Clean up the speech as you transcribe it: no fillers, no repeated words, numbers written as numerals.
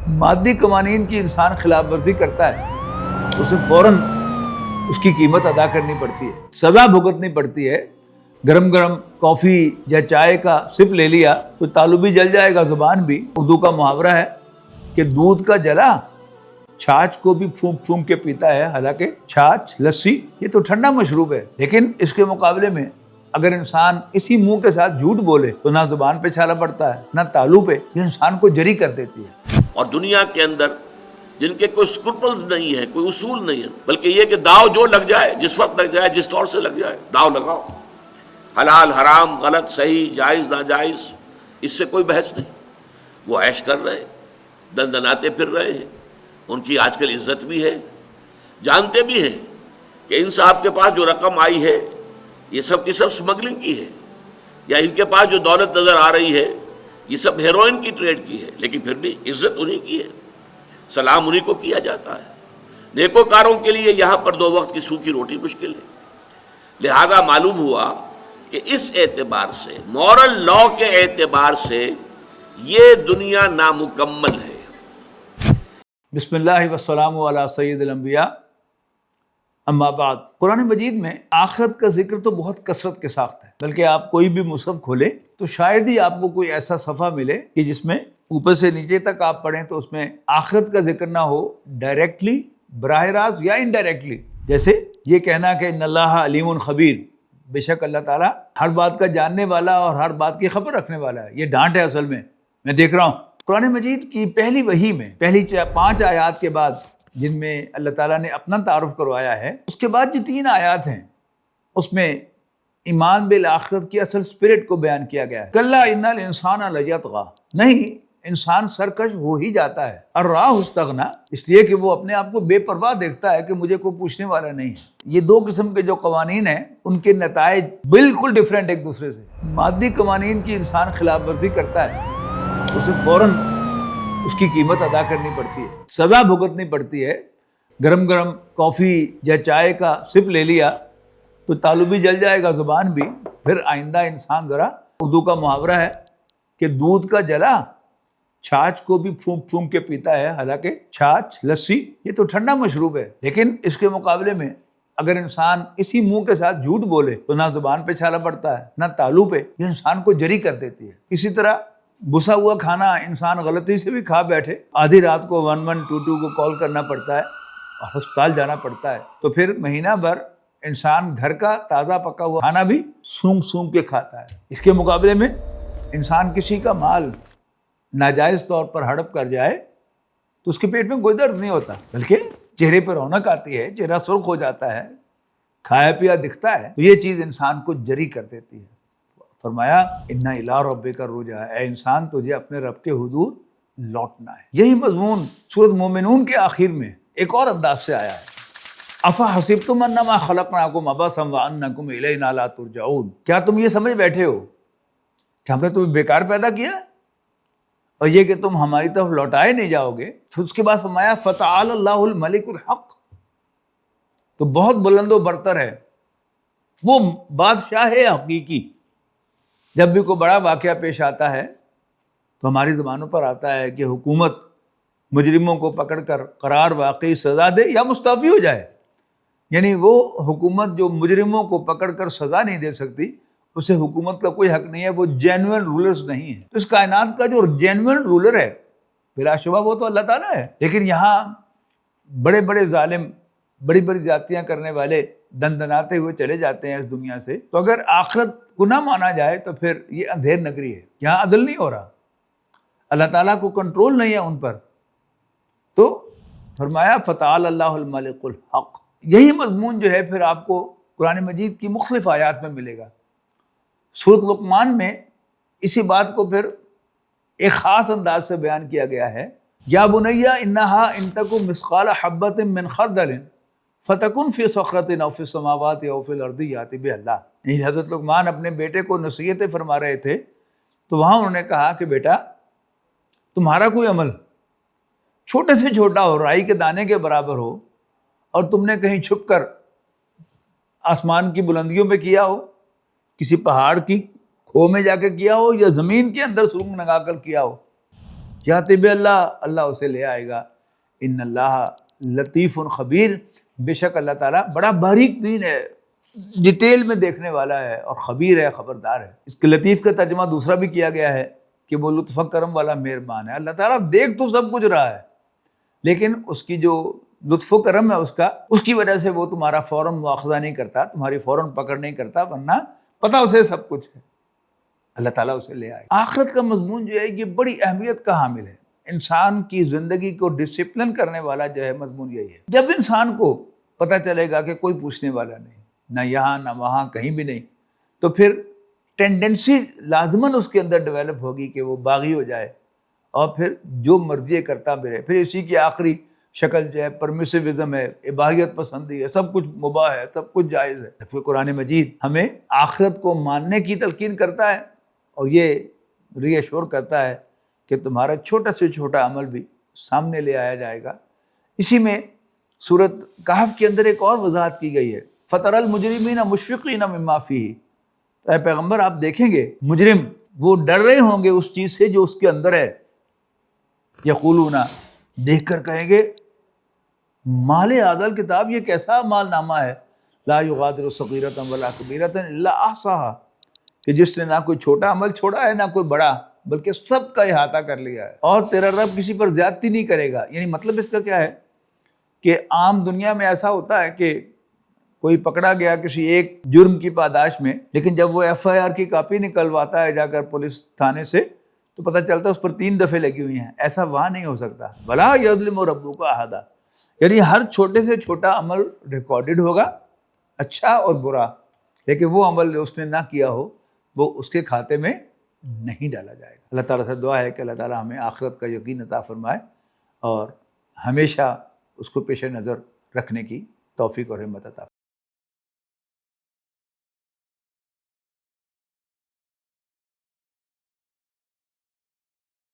مادی قوانین کی انسان خلاف ورزی کرتا ہے، اسے فوراً اس کی قیمت ادا کرنی پڑتی ہے، سزا بھگتنی پڑتی ہے۔ گرم گرم کافی یا چائے کا سپ لے لیا تو تالو بھی جل جائے گا، زبان بھی۔ اردو کا محاورہ ہے کہ دودھ کا جلا چھاچھ کو بھی پھونک پھونک کے پیتا ہے، حالانکہ چھاچھ، لسی یہ تو ٹھنڈا مشروب ہے، لیکن اس کے مقابلے میں اگر انسان اسی منہ کے ساتھ جھوٹ بولے تو نہ زبان پہ چھالا پڑتا ہے نہ تالو پہ، یہ انسان کو جری کر دیتی ہے۔ اور دنیا کے اندر جن کے کوئی اسکرپلز نہیں ہے، کوئی اصول نہیں ہے، بلکہ یہ کہ داؤ جو لگ جائے، جس وقت لگ جائے، جس طور سے لگ جائے، داؤ لگاؤ، حلال حرام، غلط صحیح، جائز ناجائز، اس سے کوئی بحث نہیں۔ وہ عیش کر رہے ہیں، دندناتے پھر رہے ہیں، ان کی آج کل عزت بھی ہے، جانتے بھی ہیں کہ ان صاحب کے پاس جو رقم آئی ہے یہ سب کی سب سمگلنگ کی ہے، یا ان کے پاس جو دولت نظر آ رہی ہے یہ سب ہیروئن کی ٹریڈ کی ہے، لیکن پھر بھی عزت انہی کی ہے، سلام انہی کو کیا جاتا ہے۔ نیکوکاروں کے لیے یہاں پر 2 وقت کی سوکھی روٹی مشکل ہے۔ لہذا معلوم ہوا کہ اس اعتبار سے، مورل لا کے اعتبار سے، یہ دنیا نامکمل ہے۔ بسم اللہ والسلام علی سید الانبیاء، اما بعد۔ قرآن مجید میں آخرت کا ذکر تو بہت کثرت کے ساتھ ہے، بلکہ آپ کوئی بھی مصحف کھولیں تو شاید ہی آپ کو کوئی ایسا صفحہ ملے کہ جس میں اوپر سے نیچے تک آپ پڑھیں تو اس میں آخرت کا ذکر نہ ہو، ڈائریکٹلی، براہ راست یا انڈائریکٹلی۔ جیسے یہ کہنا کہ ان اللہ علیم خبیر، بے شک اللہ تعالیٰ ہر بات کا جاننے والا اور ہر بات کی خبر رکھنے والا ہے، یہ ڈانٹ ہے اصل میں دیکھ رہا ہوں۔ قرآن مجید کی پہلی وحی میں پہلی 5 آیات کے بعد جن میں اللہ تعالیٰ نے اپنا تعارف کروایا ہے، اس کے بعد جو 3 آیات ہیں اس میں ایمان بالآخرت کی اصل اسپرٹ کو بیان کیا گیا ہے۔ کلا ان الانسان لیطغی، نہیں، انسان سرکش ہو ہی جاتا ہے، الراہ استغنی، اس لیے کہ وہ اپنے آپ کو بے پرواہ دیکھتا ہے کہ مجھے کوئی پوچھنے والا نہیں ہے۔ یہ 2 قسم کے جو قوانین ہیں ان کے نتائج بالکل ڈیفرنٹ ایک دوسرے سے۔ مادی قوانین کی انسان خلاف ورزی کرتا ہے، اسے فوراً اس کی قیمت ادا کرنی پڑتی ہے، سزا بھگتنی پڑتی ہے۔ گرم گرم کافی یا چائے کا سپ لے لیا تو تالو بھی جل جائے گا، زبان بھی۔ پھر آئندہ انسان ذرا، اردو کا محاورہ ہے کہ دودھ کا جلا چھاچھ کو بھی پھونک پھونک کے پیتا ہے، حالانکہ چھاچھ، لسی یہ تو ٹھنڈا مشروب ہے، لیکن اس کے مقابلے میں اگر انسان اسی منہ کے ساتھ جھوٹ بولے تو نہ زبان پہ چھالا پڑتا ہے نہ تالو پہ، یہ انسان کو جری کر دیتی ہے۔ اسی طرح بسا ہوا کھانا انسان غلطی سے بھی کھا بیٹھے، آدھی رات کو 1122 کو کال کرنا پڑتا ہے اور ہسپتال جانا پڑتا ہے، تو پھر مہینہ بھر انسان گھر کا تازہ پکا ہوا کھانا بھی سونگ سونگ کے کھاتا ہے۔ اس کے مقابلے میں انسان کسی کا مال ناجائز طور پر ہڑپ کر جائے تو اس کے پیٹ میں کوئی درد نہیں ہوتا، بلکہ چہرے پر رونق آتی ہے، چہرہ سرخ ہو جاتا ہے، کھایا پیا دکھتا ہے، تو یہ چیز انسان کو جری کر دیتی ہے۔ فرمایا اِنَّ إِلَىٰ رَبِّكَ الرُّجْعَىٰ، اے انسان تجھے اپنے رب کے حضور لوٹنا ہے۔ یہی مضمون سورۃ مومنون کے آخر میں ایک اور انداز سے آیا ہے۔ أَفَحَسِبْتُمْ أَنَّمَا خَلَقْنَاكُمْ عَبَثًا وَأَنَّكُمْ إِلَيْنَا لَا تُرْجَعُونَ، کیا تم یہ سمجھ بیٹھے ہو کہ ہم نے تمہیں بیکار پیدا کیا اور یہ کہ تم ہماری طرف لوٹائے نہیں جاؤ گے؟ پھر اس کے بعد فرمایا فَتَعَالَى اللَّهُ الْمَلِكُ الْحَقُّ، تو بہت بلند و برتر ہے وہ بادشاہ ہے حقیقی۔ جب بھی کوئی بڑا واقعہ پیش آتا ہے تو ہماری زبانوں پر آتا ہے کہ حکومت مجرموں کو پکڑ کر قرار واقعی سزا دے یا مستعفی ہو جائے، یعنی وہ حکومت جو مجرموں کو پکڑ کر سزا نہیں دے سکتی، اسے حکومت کا کوئی حق نہیں ہے، وہ جینوئن رولرز نہیں ہیں۔ تو اس کائنات کا جو جینوئن رولر ہے بلا شبہ وہ تو اللہ تعالیٰ ہے، لیکن یہاں بڑے بڑے ظالم، بڑی بڑی زیادتیاں کرنے والے دندناتے ہوئے چلے جاتے ہیں اس دنیا سے۔ تو اگر آخرت کو نہ مانا جائے تو پھر یہ اندھیر نگری ہے، یہاں عدل نہیں ہو رہا، اللہ تعالیٰ کو کنٹرول نہیں ہے ان پر۔ تو فرمایا فتعال اللہ الملک الحق، یہی مضمون جو ہے پھر آپ کو قرآن مجید کی مختلف آیات میں ملے گا۔ سورۃ لقمان میں اسی بات کو پھر ایک خاص انداز سے بیان کیا گیا ہے۔ یا بنی انہا ان تک مثقال حبۃ من خردل فتکن فی صخرۃ او فی السماوات او فی الارض یأتی بہ اللہ۔ حضرت لقمان اپنے بیٹے کو نصیحتیں فرما رہے تھے تو وہاں انہوں نے کہا کہ بیٹا تمہارا کوئی عمل چھوٹے سے چھوٹا ہو، رائی کے دانے کے برابر ہو، اور تم نے کہیں چھپ کر آسمان کی بلندیوں پہ کیا ہو، کسی پہاڑ کی کھو میں جا کے کیا ہو، یا زمین کے اندر سرنگ لگا کر کیا ہو، چاہتے بھی اللہ اسے لے آئے گا۔ ان اللہ لطیف خبیر، بے شک اللہ تعالیٰ بڑا باریک بین ہے، ڈیٹیل میں دیکھنے والا ہے، اور خبیر ہے، خبردار ہے۔ اس کے لطیف کا ترجمہ دوسرا بھی کیا گیا ہے کہ وہ لطف کرم والا مہربان ہے۔ اللہ تعالیٰ دیکھ تو سب کچھ رہا ہے، لیکن اس کی جو لطف و کرم ہے اس کی وجہ سے وہ تمہارا فوراً مواخذہ نہیں کرتا، تمہاری فوراً پکڑ نہیں کرتا، ورنہ پتہ اسے سب کچھ ہے۔ اللہ تعالیٰ اسے لے آئے۔ آخرت کا مضمون جو ہے یہ بڑی اہمیت کا حامل ہے، انسان کی زندگی کو ڈسپلن کرنے والا جو ہے مضمون یہی ہے۔ جب انسان کو پتہ چلے گا کہ کوئی پوچھنے والا نہیں، نہ یہاں نہ وہاں، کہیں بھی نہیں، تو پھر ٹینڈنسی لازماً اس کے اندر ڈیولپ ہوگی کہ وہ باغی ہو جائے اور پھر جو مرضی کرتا بھی رہے۔ پھر اسی کی آخری شکل جو ہے پرمیسیوزم ہے، اباحیت پسندی ہے، سب کچھ مباح ہے، سب کچھ جائز ہے۔ پھر قرآن مجید ہمیں آخرت کو ماننے کی تلقین کرتا ہے اور یہ ری ایشور کرتا ہے کہ تمہارا چھوٹا سے چھوٹا عمل بھی سامنے لے آیا جائے گا۔ اسی میں سورۃ کہف کے اندر ایک اور وضاحت کی گئی ہے، فَتَرَى الْمُجْرِمِينَ مُشْفِقِينَ مِمَّا فِيهِ۔ اے پیغمبر آپ دیکھیں گے مجرم وہ ڈر رہے ہوں گے اس چیز سے جو اس کے اندر ہے، یقولون دیکھ کر کہیں گے مال عادل کتاب، یہ کیسا مال نامہ ہے، لا یغادر صغیرۃ ولا کبیرۃ الا احصاها، کہ جس نے نہ کوئی چھوٹا عمل چھوڑا ہے نہ کوئی بڑا، بلکہ سب کا احاطہ کر لیا ہے، اور تیرا رب کسی پر زیادتی نہیں کرے گا۔ یعنی مطلب اس کا کیا ہے کہ عام دنیا میں ایسا ہوتا ہے کہ کوئی پکڑا گیا کسی ایک جرم کی پاداش میں، لیکن جب وہ ایف آئی آر کی کاپی نکلواتا ہے جا کر پولیس تھانے سے، تو پتہ چلتا ہے اس پر 3 دفعے لگی ہوئی ہیں۔ ایسا وہاں نہیں ہو سکتا۔ وَلَا يَظْلِمُ رَبُّكَ أَحَدًا، یعنی ہر چھوٹے سے چھوٹا عمل ریکارڈڈ ہوگا، اچھا اور برا، لیکن وہ عمل جو اس نے نہ کیا ہو وہ اس کے کھاتے میں نہیں ڈالا جائے گا۔ اللہ تعالیٰ سے دعا ہے کہ اللہ تعالیٰ ہمیں آخرت کا یقین عطا فرمائے اور ہمیشہ اس کو پیش نظر رکھنے کی توفیق اور ہمت عطا فرمائے۔